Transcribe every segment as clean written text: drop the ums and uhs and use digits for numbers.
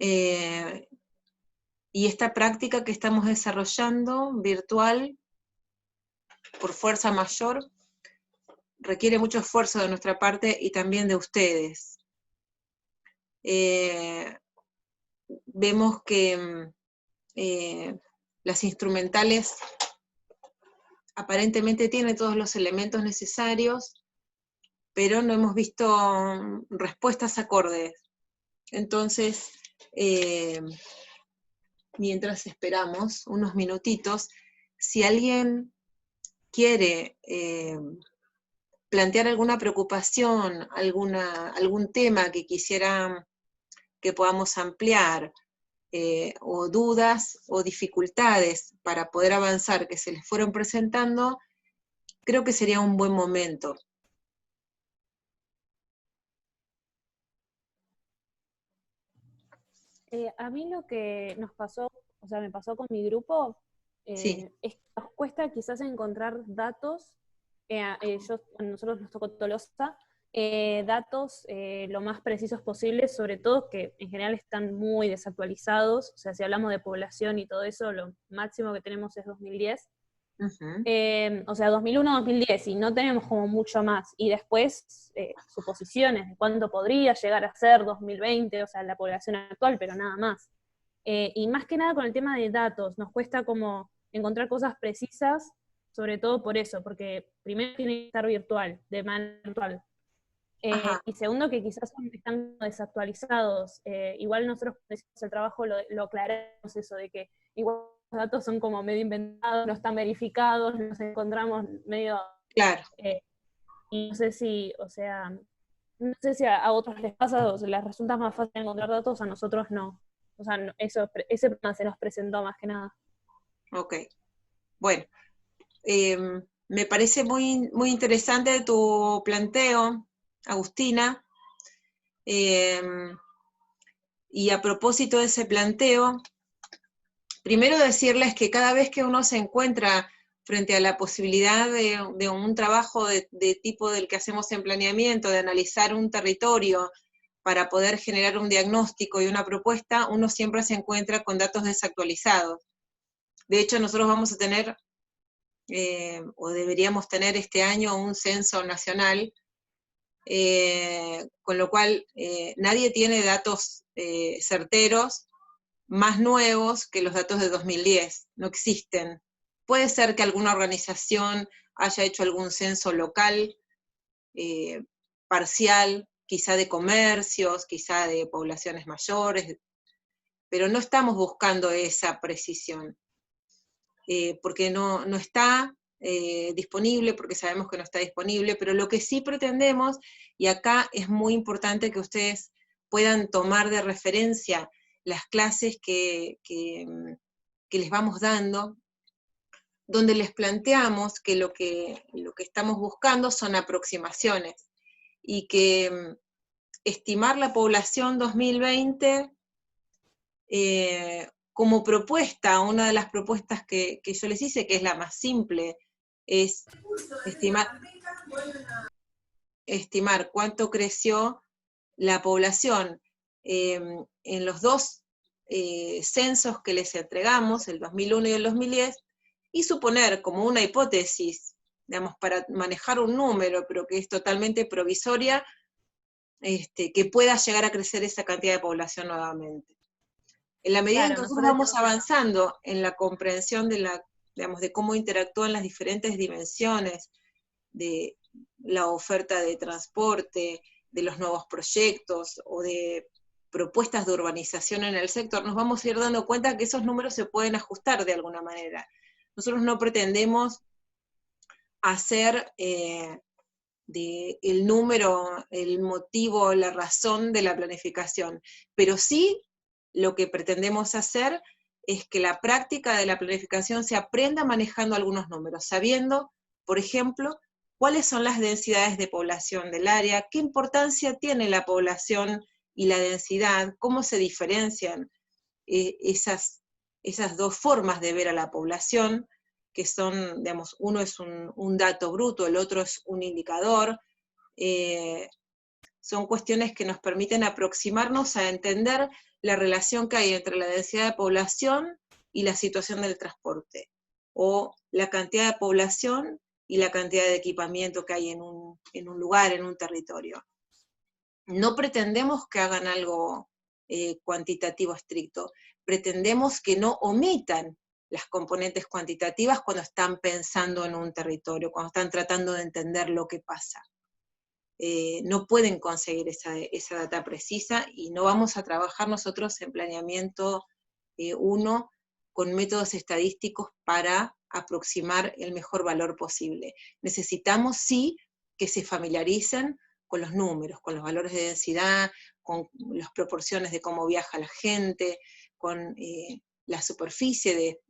Y esta práctica que estamos desarrollando, virtual, por fuerza mayor, requiere mucho esfuerzo de nuestra parte y también de ustedes. Vemos que las instrumentales aparentemente tienen todos los elementos necesarios, pero no hemos visto respuestas acordes. Entonces, mientras esperamos unos minutitos, si alguien quiere plantear alguna preocupación, algún tema que quisiera que podamos ampliar, o dudas o dificultades para poder avanzar que se les fueron presentando, creo que sería un buen momento. A mí lo que nos pasó, o sea, me pasó con mi grupo, Sí. es que nos cuesta quizás encontrar datos, nosotros nos tocó Tolosa, datos lo más precisos posibles, sobre todo que en general están muy desactualizados, o sea, si hablamos de población y todo eso, lo máximo que tenemos es 2010, o sea, 2001-2010, y no tenemos como mucho más. Y después, suposiciones de cuánto podría llegar a ser 2020, o sea, la población actual, pero nada más. Y más que nada con el tema de datos, nos cuesta como encontrar cosas precisas, sobre todo por eso, porque primero tiene que estar virtual, de manera virtual. Y segundo, que quizás están desactualizados. Igual nosotros cuando hicimos el trabajo lo aclaramos eso, de que igual los datos son como medio inventados, no están verificados, nos encontramos medio... Claro. Y no sé si, o sea, no sé si a otros les pasa, o sea, les resulta más fácil encontrar datos, a nosotros no. O sea, ese problema se nos presentó más que nada. Ok. Bueno, me parece muy, muy interesante tu planteo, Agustina. Y a propósito de ese planteo, primero decirles que cada vez que uno se encuentra frente a la posibilidad de un trabajo de tipo del que hacemos en planeamiento, de analizar un territorio para poder generar un diagnóstico y una propuesta, uno siempre se encuentra con datos desactualizados. De hecho, nosotros vamos a tener, o deberíamos tener este año, un censo nacional, con lo cual nadie tiene datos certeros más nuevos que los datos de 2010, no existen. Puede ser que alguna organización haya hecho algún censo local, parcial, quizá de comercios, quizá de poblaciones mayores, pero no estamos buscando esa precisión, porque no está disponible, porque sabemos que no está disponible, pero lo que sí pretendemos, y acá es muy importante que ustedes puedan tomar de referencia las clases que les vamos dando, donde les planteamos que lo que estamos buscando son aproximaciones, y que estimar la población 2020 como propuesta, una de las propuestas que yo les hice, que es la más simple, es estimar cuánto creció la población en los dos censos que les entregamos, el 2001 y el 2010, y suponer como una hipótesis, digamos, para manejar un número, pero que es totalmente provisoria, que pueda llegar a crecer esa cantidad de población nuevamente. En la medida en que nosotros vamos avanzando en la comprensión de cómo interactúan las diferentes dimensiones de la oferta de transporte, de los nuevos proyectos o de propuestas de urbanización en el sector, nos vamos a ir dando cuenta que esos números se pueden ajustar de alguna manera. Nosotros no pretendemos hacer el número, el motivo, la razón de la planificación, pero sí lo que pretendemos hacer es que la práctica de la planificación se aprenda manejando algunos números, sabiendo, por ejemplo, cuáles son las densidades de población del área, qué importancia tiene la población y la densidad, cómo se diferencian esas dos formas de ver a la población, que son, digamos, uno es un dato bruto, el otro es un indicador, son cuestiones que nos permiten aproximarnos a entender la relación que hay entre la densidad de población y la situación del transporte, o la cantidad de población y la cantidad de equipamiento que hay en un lugar, en un territorio. No pretendemos que hagan algo cuantitativo estricto, pretendemos que no omitan las componentes cuantitativas cuando están pensando en un territorio, cuando están tratando de entender lo que pasa. No pueden conseguir esa data precisa, y no vamos a trabajar nosotros en planeamiento 1 con métodos estadísticos para aproximar el mejor valor posible. Necesitamos sí que se familiaricen con los números, con los valores de densidad, con las proporciones de cómo viaja la gente, con la superficie de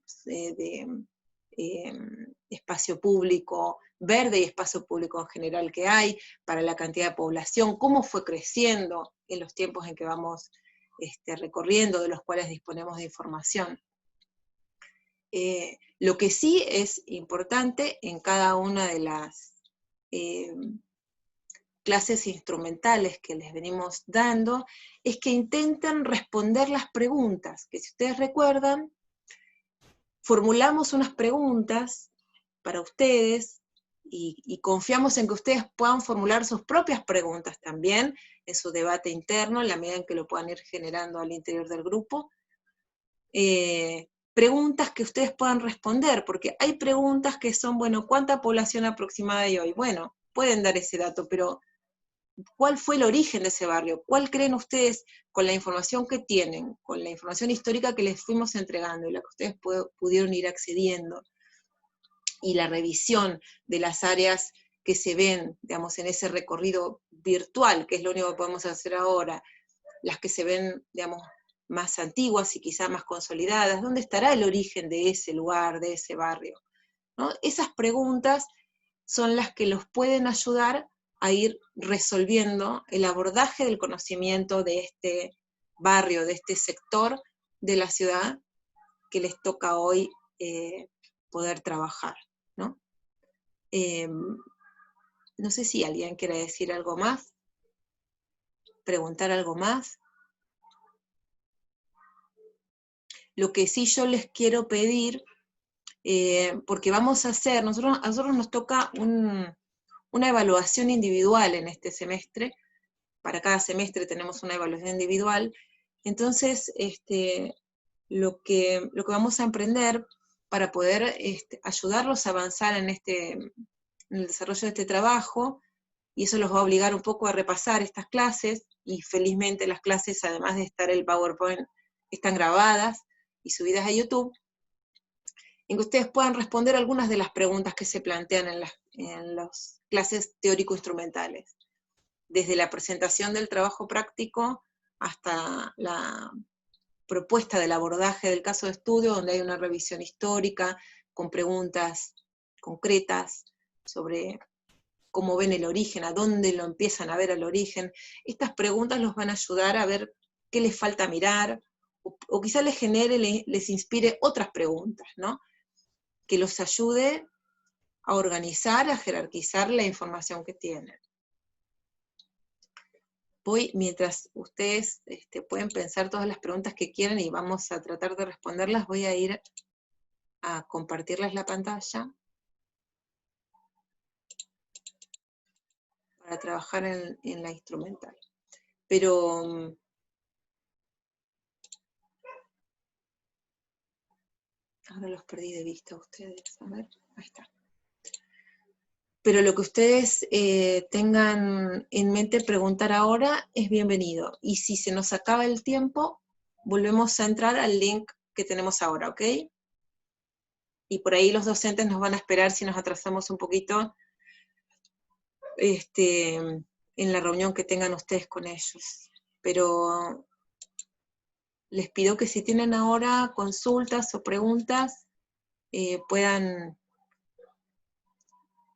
espacio público verde y espacio público en general que hay, para la cantidad de población, cómo fue creciendo en los tiempos en que vamos recorriendo, de los cuales disponemos de información. Lo que sí es importante en cada una de las clases instrumentales que les venimos dando, es que intenten responder las preguntas, que si ustedes recuerdan, formulamos unas preguntas para ustedes, y confiamos en que ustedes puedan formular sus propias preguntas también en su debate interno, en la medida en que lo puedan ir generando al interior del grupo. Preguntas que ustedes puedan responder, porque hay preguntas que son, bueno, ¿cuánta población aproximada hay hoy? Bueno, pueden dar ese dato, pero ¿cuál fue el origen de ese barrio? ¿Cuál creen ustedes, con la información que tienen, con la información histórica que les fuimos entregando y la que ustedes pudieron ir accediendo, y la revisión de las áreas que se ven, digamos, en ese recorrido virtual, que es lo único que podemos hacer ahora, las que se ven, digamos, más antiguas y quizá más consolidadas, ¿dónde estará el origen de ese lugar, de ese barrio? ¿No? Esas preguntas son las que los pueden ayudar a ir resolviendo el abordaje del conocimiento de este barrio, de este sector de la ciudad que les toca hoy poder trabajar, ¿no? No sé si alguien quiere decir algo más, preguntar algo más. Lo que sí yo les quiero pedir, porque vamos a hacer, a nosotros nos toca una evaluación individual en este semestre, para cada semestre tenemos una evaluación individual, entonces lo que vamos a emprender para poder ayudarlos a avanzar en el desarrollo de este trabajo, y eso los va a obligar un poco a repasar estas clases, y felizmente las clases, además de estar el PowerPoint, están grabadas y subidas a YouTube, en que ustedes puedan responder algunas de las preguntas que se plantean en las clases teórico-instrumentales, desde la presentación del trabajo práctico hasta la propuesta del abordaje del caso de estudio, donde hay una revisión histórica, con preguntas concretas sobre cómo ven el origen, a dónde lo empiezan a ver el origen. Estas preguntas los van a ayudar a ver qué les falta mirar, o quizás les genere, les inspire otras preguntas, ¿no? Que los ayude a organizar, a jerarquizar la información que tienen. Mientras ustedes pueden pensar todas las preguntas que quieran y vamos a tratar de responderlas, voy a ir a compartirles la pantalla para trabajar en la instrumental. Pero ahora los perdí de vista a ustedes. A ver, ahí está. Pero lo que ustedes tengan en mente preguntar ahora es bienvenido. Y si se nos acaba el tiempo, volvemos a entrar al link que tenemos ahora, ¿ok? Y por ahí los docentes nos van a esperar si nos atrasamos un poquito en la reunión que tengan ustedes con ellos. Pero les pido que si tienen ahora consultas o preguntas, puedan,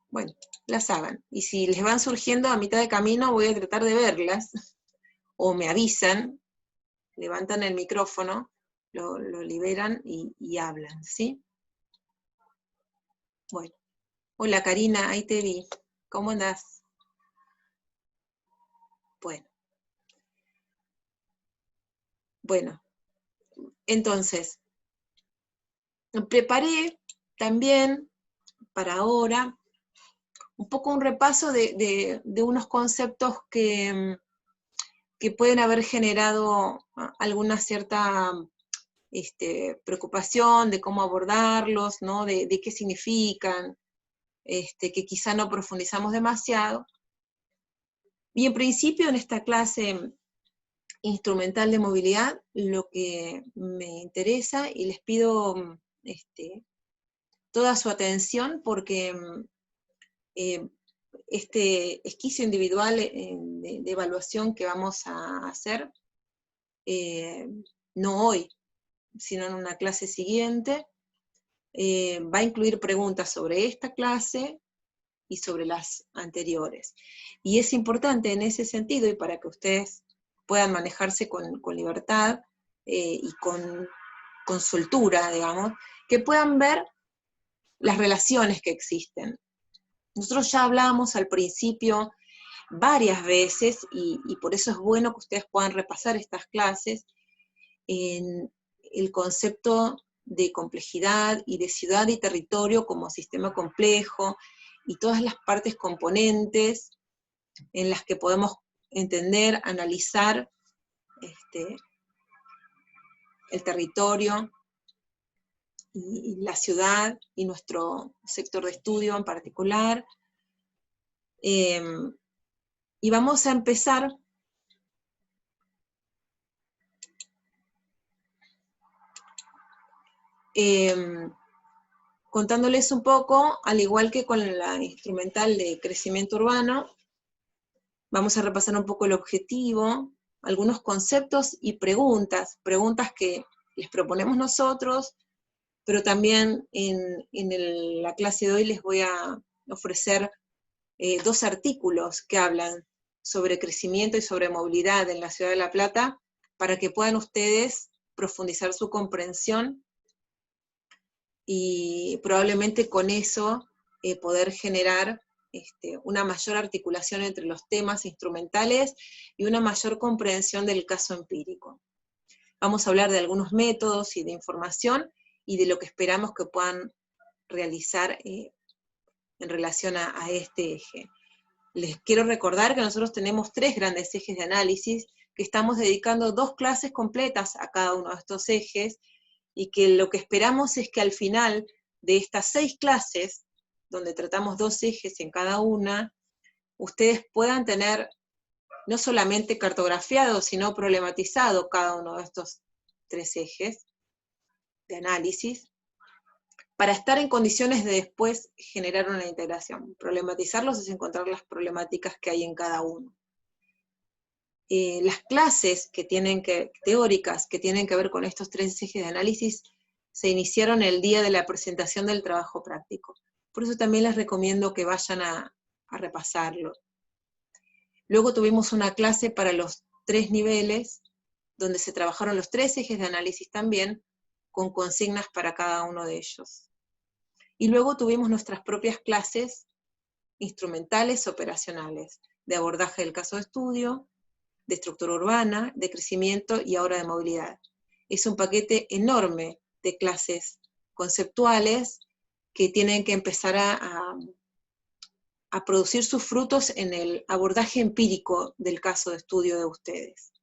bueno, las hagan. Y si les van surgiendo a mitad de camino, voy a tratar de verlas, o me avisan, levantan el micrófono, lo liberan y hablan, ¿sí? Bueno. Hola Karina, ahí te vi. ¿Cómo andás? Bueno, entonces, preparé también para ahora un poco un repaso de unos conceptos que pueden haber generado alguna cierta preocupación de cómo abordarlos, ¿no? de qué significan, que quizá no profundizamos demasiado. Y en principio en esta clase instrumental de movilidad, lo que me interesa, y les pido toda su atención, porque este esquizo individual de evaluación que vamos a hacer, no hoy, sino en una clase siguiente, va a incluir preguntas sobre esta clase y sobre las anteriores. Y es importante en ese sentido, y para que ustedes puedan manejarse con libertad y con soltura, digamos, que puedan ver las relaciones que existen. Nosotros ya hablábamos al principio varias veces, y por eso es bueno que ustedes puedan repasar estas clases, en el concepto de complejidad y de ciudad y territorio como sistema complejo, y todas las partes componentes en las que podemos entender, analizar el territorio y la ciudad y nuestro sector de estudio en particular. Y vamos a empezar contándoles un poco, al igual que con la instrumental de crecimiento urbano, vamos a repasar un poco el objetivo, algunos conceptos y preguntas que les proponemos nosotros, pero también en la clase de hoy les voy a ofrecer 2 artículos que hablan sobre crecimiento y sobre movilidad en la Ciudad de La Plata, para que puedan ustedes profundizar su comprensión y probablemente con eso poder generar una mayor articulación entre los temas instrumentales y una mayor comprensión del caso empírico. Vamos a hablar de algunos métodos y de información y de lo que esperamos que puedan realizar en relación a este eje. Les quiero recordar que nosotros tenemos 3 grandes ejes de análisis, que estamos dedicando 2 clases completas a cada uno de estos ejes, y que lo que esperamos es que al final de estas 6 clases, donde tratamos 2 ejes en cada una, ustedes puedan tener no solamente cartografiado, sino problematizado cada uno de estos 3 ejes de análisis, para estar en condiciones de después generar una integración. Problematizarlos es encontrar las problemáticas que hay en cada uno. Las clases teóricas que tienen que ver con estos 3 ejes de análisis se iniciaron el día de la presentación del trabajo práctico. Por eso también les recomiendo que vayan a repasarlo. Luego tuvimos una clase para los 3 niveles, donde se trabajaron los 3 ejes de análisis también, con consignas para cada uno de ellos. Y luego tuvimos nuestras propias clases instrumentales operacionales, de abordaje del caso de estudio, de estructura urbana, de crecimiento y ahora de movilidad. Es un paquete enorme de clases conceptuales que tienen que empezar a producir sus frutos en el abordaje empírico del caso de estudio de ustedes.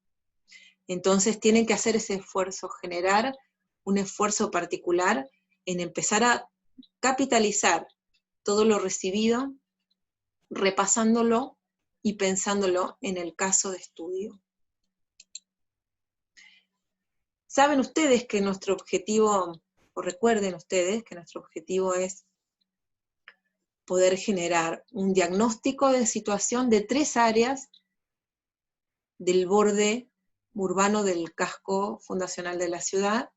Entonces tienen que hacer ese esfuerzo, generar un esfuerzo particular en empezar a capitalizar todo lo recibido, repasándolo y pensándolo en el caso de estudio. Saben ustedes que nuestro objetivo, o recuerden ustedes que nuestro objetivo es poder generar un diagnóstico de situación de 3 áreas del borde urbano del casco fundacional de la ciudad.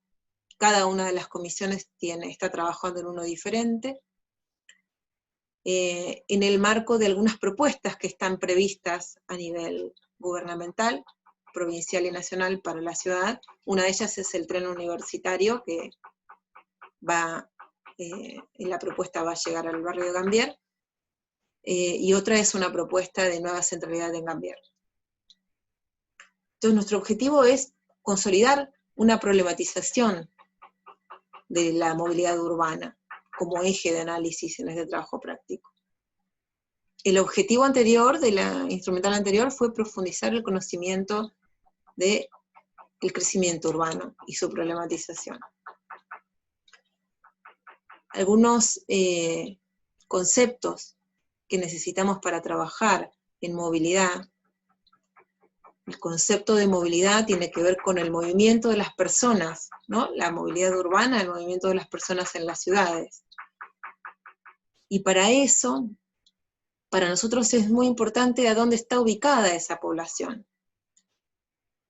Cada una de las comisiones está trabajando en uno diferente, en el marco de algunas propuestas que están previstas a nivel gubernamental, provincial y nacional para la ciudad. Una de ellas es el tren universitario, que en la propuesta va a llegar al barrio de Gambier, y otra es una propuesta de nueva centralidad en Gambier. Entonces nuestro objetivo es consolidar una problematización de la movilidad urbana como eje de análisis en este trabajo práctico. El objetivo anterior de la instrumental anterior fue profundizar el conocimiento del crecimiento urbano y su problematización. Algunos conceptos que necesitamos para trabajar en movilidad. El concepto de movilidad tiene que ver con el movimiento de las personas, ¿no? La movilidad urbana, el movimiento de las personas en las ciudades. Y para eso, para nosotros es muy importante a dónde está ubicada esa población.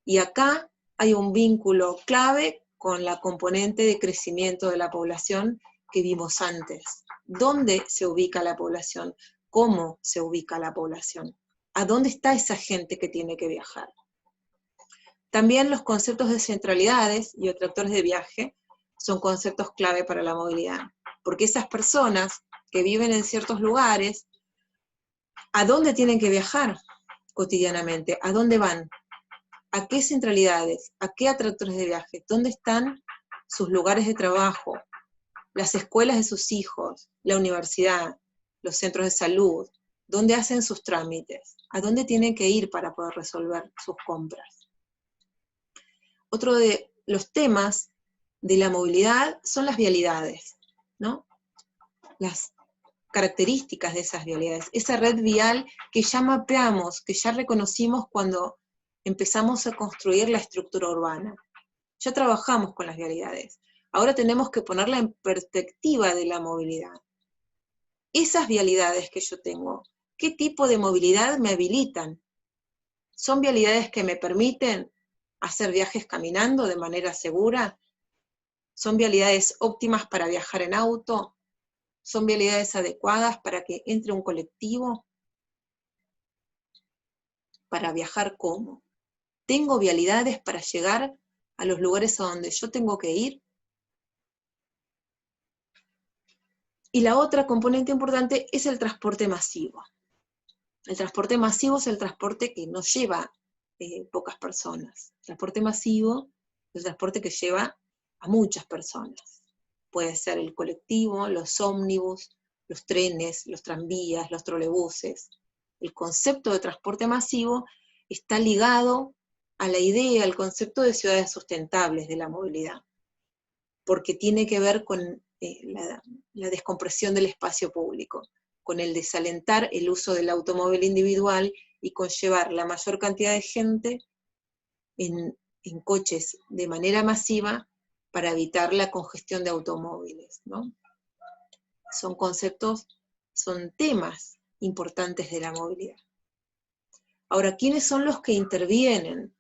Y acá hay un vínculo clave con la componente de crecimiento de la población que vimos antes. ¿Dónde se ubica la población? ¿Cómo se ubica la población? ¿A dónde está esa gente que tiene que viajar? También los conceptos de centralidades y atractores de viaje son conceptos clave para la movilidad, porque esas personas que viven en ciertos lugares, ¿a dónde tienen que viajar cotidianamente? ¿A dónde van? ¿A qué centralidades? ¿A qué atractores de viaje? ¿Dónde están sus lugares de trabajo? Las escuelas de sus hijos, la universidad, los centros de salud, ¿dónde hacen sus trámites? ¿A dónde tienen que ir para poder resolver sus compras? Otro de los temas de la movilidad son las vialidades, ¿no? Las características de esas vialidades, esa red vial que ya mapeamos, que ya reconocimos cuando empezamos a construir la estructura urbana. Ya trabajamos con las vialidades. Ahora tenemos que ponerla en perspectiva de la movilidad. Esas vialidades que yo tengo, ¿qué tipo de movilidad me habilitan? ¿Son vialidades que me permiten hacer viajes caminando de manera segura? ¿Son vialidades óptimas para viajar en auto? ¿Son vialidades adecuadas para que entre un colectivo? ¿Para viajar cómo? ¿Tengo vialidades para llegar a los lugares a donde yo tengo que ir? Y la otra componente importante es el transporte masivo. El transporte masivo es el transporte que no lleva pocas personas. El transporte masivo es el transporte que lleva a muchas personas. Puede ser el colectivo, los ómnibus, los trenes, los tranvías, los trolebuses. El concepto de transporte masivo está ligado a la idea, al concepto de ciudades sustentables de la movilidad, porque tiene que ver con la descompresión del espacio público, con el desalentar el uso del automóvil individual y conllevar la mayor cantidad de gente en coches de manera masiva para evitar la congestión de automóviles, ¿no? Son conceptos, son temas importantes de la movilidad. Ahora, ¿quiénes son los que intervienen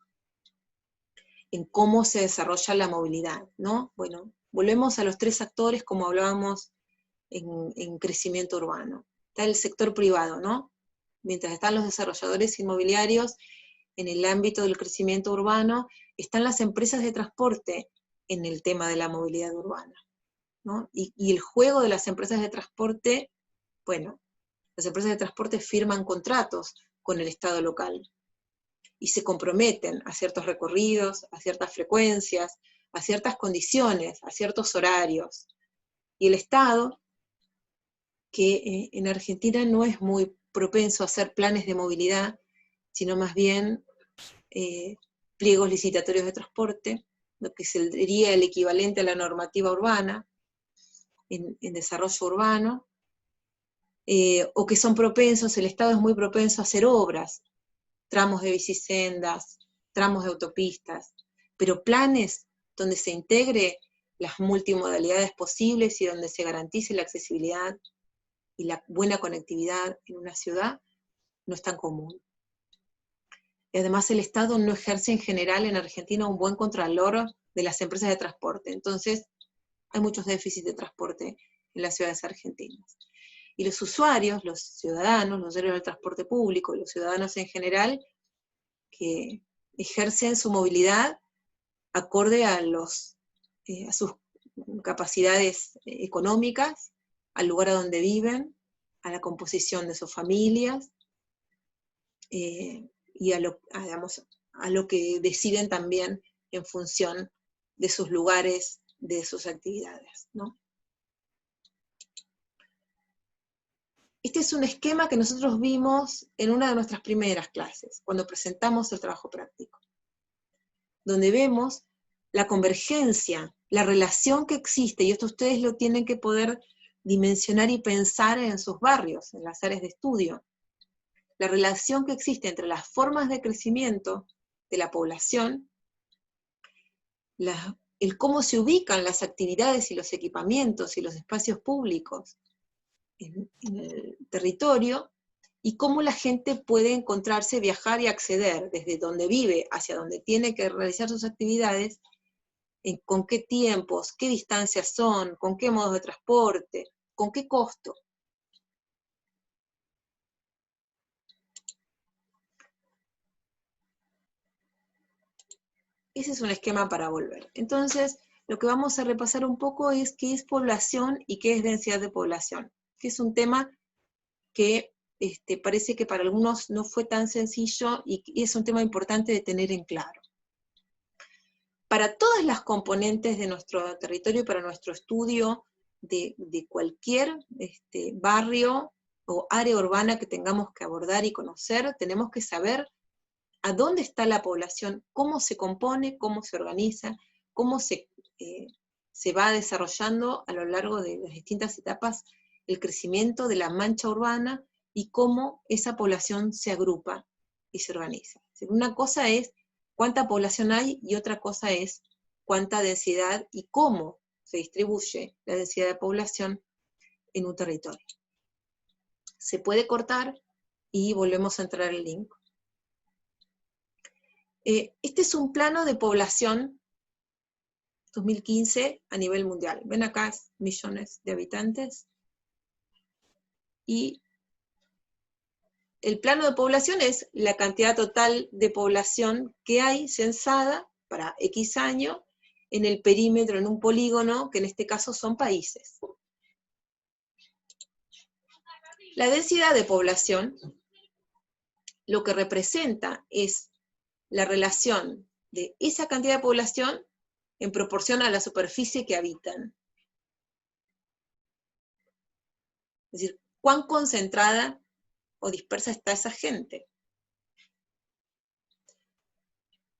en cómo se desarrolla la movilidad, ¿no? Bueno, volvemos a los tres actores como hablábamos en crecimiento urbano. Está el sector privado, ¿no? Mientras están los desarrolladores inmobiliarios, en el ámbito del crecimiento urbano, están las empresas de transporte en el tema de la movilidad urbana, ¿no? Y el juego de las empresas de transporte, bueno, las empresas de transporte firman contratos con el Estado local y se comprometen a ciertos recorridos, a ciertas frecuencias, a ciertas condiciones, a ciertos horarios. Y el Estado, que en Argentina no es muy propenso a hacer planes de movilidad, sino más bien pliegos licitatorios de transporte, lo que sería el equivalente a la normativa urbana, en desarrollo urbano, o que son propensos, el Estado es muy propenso a hacer obras, tramos de bicisendas, tramos de autopistas, pero planes donde se integre las multimodalidades posibles y donde se garantice la accesibilidad y la buena conectividad en una ciudad, no es tan común. Y además el Estado no ejerce en general en Argentina un buen contralor de las empresas de transporte, entonces hay muchos déficits de transporte en las ciudades argentinas. Y los usuarios, los ciudadanos, los usuarios del transporte público, los ciudadanos en general, que ejercen su movilidad acorde a sus capacidades económicas, al lugar a donde viven, a la composición de sus familias, y digamos, a lo que deciden también en función de sus lugares, de sus actividades, ¿no? Este es un esquema que nosotros vimos en una de nuestras primeras clases, cuando presentamos el trabajo práctico, donde vemos la convergencia, la relación que existe, y esto ustedes lo tienen que poder dimensionar y pensar en sus barrios, en las áreas de estudio, la relación que existe entre las formas de crecimiento de la población, el cómo se ubican las actividades y los equipamientos y los espacios públicos en el territorio, y cómo la gente puede encontrarse, viajar y acceder desde donde vive hacia donde tiene que realizar sus actividades, con qué tiempos, qué distancias son, con qué modos de transporte, con qué costo. Ese es un esquema para volver. Entonces, lo que vamos a repasar un poco es qué es población y qué es densidad de población, que es un tema que parece que para algunos no fue tan sencillo y es un tema importante de tener en claro. Para todas las componentes de nuestro territorio, para nuestro estudio de cualquier barrio o área urbana que tengamos que abordar y conocer, tenemos que saber a dónde está la población, cómo se compone, cómo se organiza, cómo se va desarrollando a lo largo de las distintas etapas el crecimiento de la mancha urbana y cómo esa población se agrupa y se organiza. Una cosa es cuánta población hay y otra cosa es cuánta densidad y cómo se distribuye la densidad de población en un territorio. Se puede cortar y volvemos a entrar al link. Este es un plano de población 2015 a nivel mundial. Ven acá, millones de habitantes. Y el plano de población es la cantidad total de población que hay censada para X año en el perímetro, en un polígono, que en este caso son países. La densidad de población lo que representa es la relación de esa cantidad de población en proporción a la superficie que habitan. Es decir, cuán concentrada o dispersa está esa gente.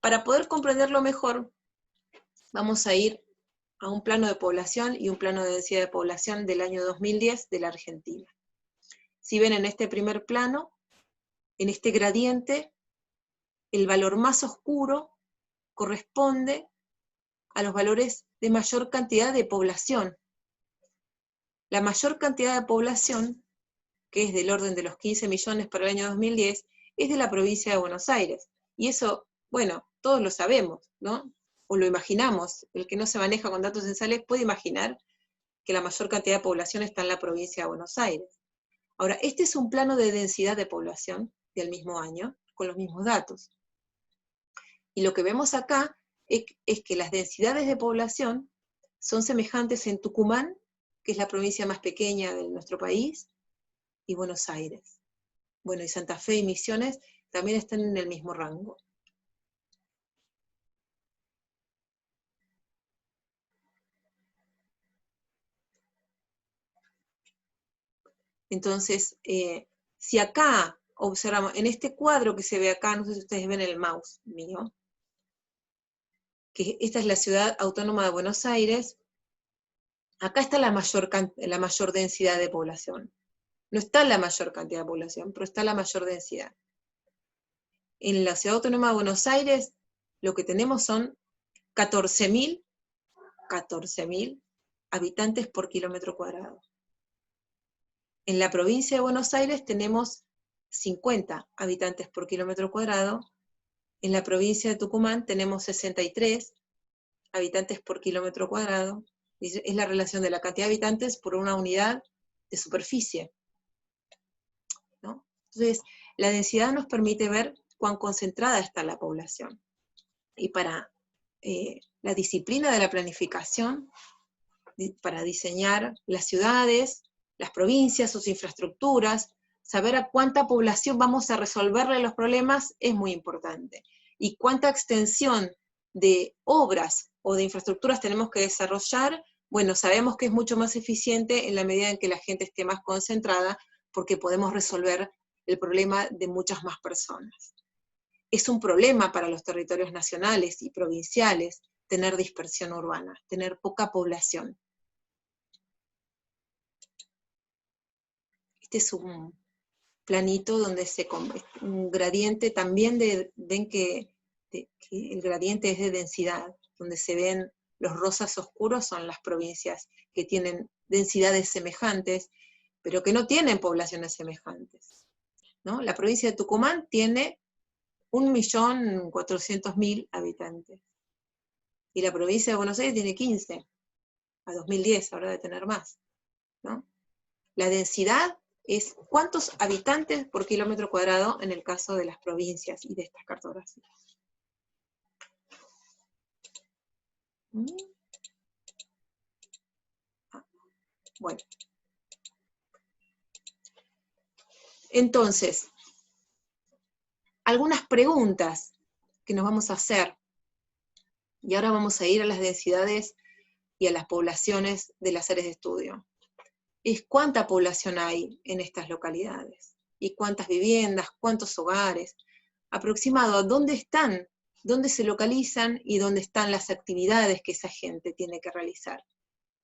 Para poder comprenderlo mejor, vamos a ir a un plano de población y un plano de densidad de población del año 2010 de la Argentina. Si ven en este primer plano, en este gradiente, el valor más oscuro corresponde a los valores de mayor cantidad de población. La mayor cantidad de población, que es del orden de los 15 millones para el año 2010, es de la provincia de Buenos Aires. Y eso, bueno, todos lo sabemos, ¿no? O lo imaginamos. El que no se maneja con datos censales puede imaginar que la mayor cantidad de población está en la provincia de Buenos Aires. Ahora, este es un plano de densidad de población del mismo año, con los mismos datos. Y lo que vemos acá es que las densidades de población son semejantes en Tucumán, que es la provincia más pequeña de nuestro país, y Buenos Aires. Bueno, y Santa Fe y Misiones también están en el mismo rango. Entonces, si acá observamos, en este cuadro que se ve acá, no sé si ustedes ven el mouse mío, que esta es la ciudad autónoma de Buenos Aires, acá está la mayor densidad de población. No está la mayor cantidad de población, pero está la mayor densidad. En la ciudad autónoma de Buenos Aires, lo que tenemos son 14.000 habitantes por kilómetro cuadrado. En la provincia de Buenos Aires tenemos 50 habitantes por kilómetro cuadrado. En la provincia de Tucumán tenemos 63 habitantes por kilómetro cuadrado. Es la relación de la cantidad de habitantes por una unidad de superficie, ¿no? Entonces, la densidad nos permite ver cuán concentrada está la población. Y para la disciplina de la planificación, para diseñar las ciudades, las provincias, sus infraestructuras, saber a cuánta población vamos a resolverle los problemas es muy importante. y cuánta extensión de obras o de infraestructuras tenemos que desarrollar, bueno, sabemos que es mucho más eficiente en la medida en que la gente esté más concentrada, porque podemos resolver el problema de muchas más personas. Es un problema para los territorios nacionales y provinciales tener dispersión urbana, tener poca población. Este es un planito donde un gradiente también, ven que el gradiente es de densidad, donde se ven los rosas oscuros son las provincias que tienen densidades semejantes, pero que no tienen poblaciones semejantes, ¿no? La provincia de Tucumán tiene 1.400.000 habitantes, y la provincia de Buenos Aires tiene 15, a 2010 habrá de tener más, ¿no? La densidad es cuántos habitantes por kilómetro cuadrado en el caso de las provincias y de estas cartografías. Bueno. Entonces, algunas preguntas que nos vamos a hacer, y ahora vamos a ir a las densidades y a las poblaciones de las áreas de estudio. Es cuánta población hay en estas localidades, y cuántas viviendas, cuántos hogares, aproximado a dónde están, dónde se localizan y dónde están las actividades que esa gente tiene que realizar.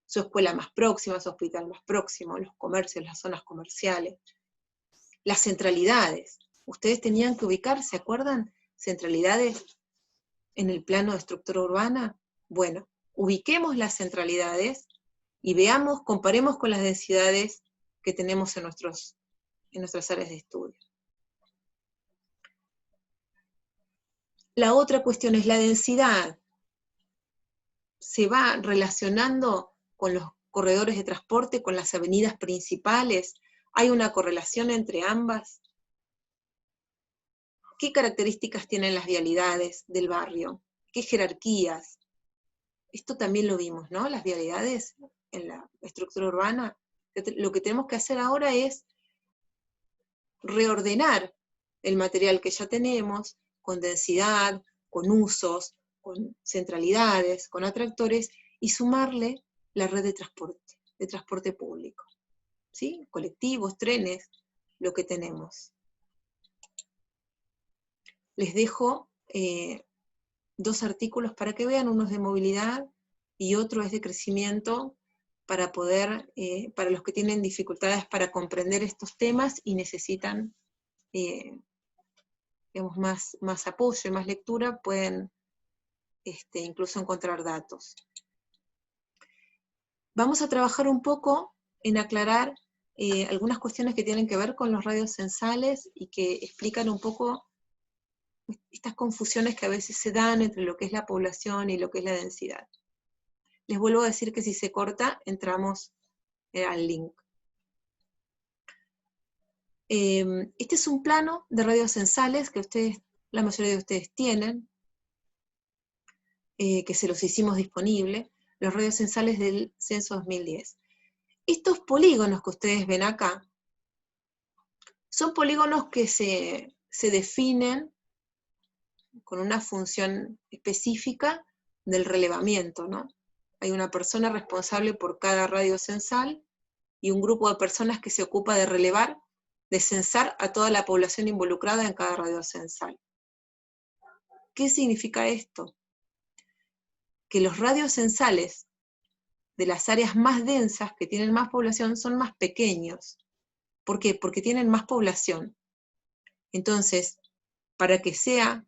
Su escuela más próxima, su hospital más próximo, los comercios, las zonas comerciales, las centralidades. Ustedes tenían que ubicar, ¿se acuerdan? Centralidades en el plano de estructura urbana. Bueno, ubiquemos las centralidades y veamos, comparemos con las densidades que tenemos en nuestras áreas de estudio. La otra cuestión es la densidad. Se va relacionando con los corredores de transporte, con las avenidas principales. ¿Hay una correlación entre ambas? ¿Qué características tienen las vialidades del barrio? ¿Qué jerarquías? Esto también lo vimos, ¿no? Las vialidades en la estructura urbana. Lo que tenemos que hacer ahora es reordenar el material que ya tenemos, con densidad, con usos, con centralidades, con atractores, y sumarle la red de transporte público. ¿Sí? Colectivos, trenes, lo que tenemos. Les dejo 2 artículos para que vean, uno es de movilidad y otro es de crecimiento, para poder, para los que tienen dificultades para comprender estos temas y necesitan digamos, más apoyo y más lectura, pueden incluso encontrar datos. Vamos a trabajar un poco en aclarar algunas cuestiones que tienen que ver con los radios censales y que explican un poco estas confusiones que a veces se dan entre lo que es la población y lo que es la densidad. Les vuelvo a decir que si se corta, entramos al link. Este es un plano de radios censales que la mayoría de ustedes tienen, que se los hicimos disponible, los radios censales del censo 2010. Estos polígonos que ustedes ven acá, son polígonos que se definen con una función específica del relevamiento, ¿no? Hay una persona responsable por cada radio censal, y un grupo de personas que se ocupa de relevar, de censar a toda la población involucrada en cada radio censal. ¿Qué significa esto? Que los radios censales de las áreas más densas, que tienen más población, son más pequeños. ¿Por qué? Porque tienen más población. Entonces, para que sea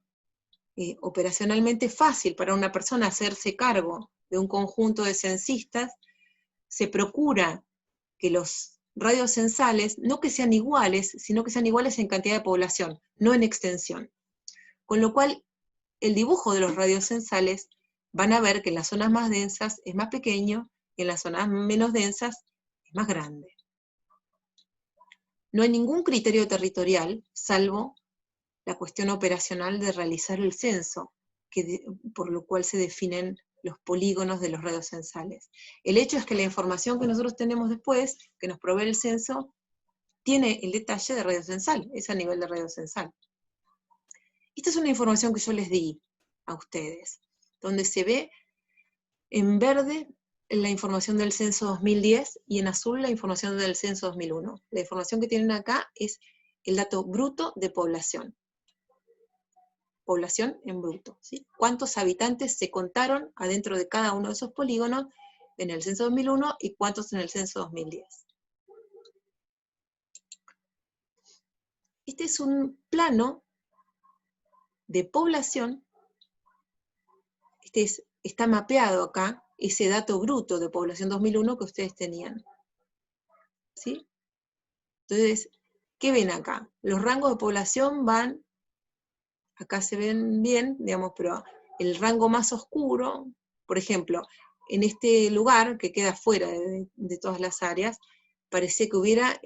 operacionalmente fácil para una persona hacerse cargo de un conjunto de censistas, se procura que los radios censales no que sean iguales, sino que sean iguales en cantidad de población, no en extensión. Con lo cual, el dibujo de los radios censales van a ver que en las zonas más densas es más pequeño y en las zonas menos densas es más grande. No hay ningún criterio territorial, salvo la cuestión operacional de realizar el censo, por lo cual se definen los polígonos de los radios censales. El hecho es que la información que nosotros tenemos después, que nos provee el censo, tiene el detalle de radio censal, es a nivel de radio censal. Esta es una información que yo les di a ustedes, donde se ve en verde la información del censo 2010 y en azul la información del censo 2001. La información que tienen acá es el dato bruto de población. Población en bruto, ¿sí? ¿Cuántos habitantes se contaron adentro de cada uno de esos polígonos en el censo 2001 y cuántos en el censo 2010? Este es un plano de población. Está mapeado acá ese dato bruto de población 2001 que ustedes tenían, ¿sí? Entonces, ¿qué ven acá? Los rangos de población van, acá se ven bien, digamos, pero el rango más oscuro, por ejemplo, en este lugar que queda fuera de todas las áreas, parece que hubiera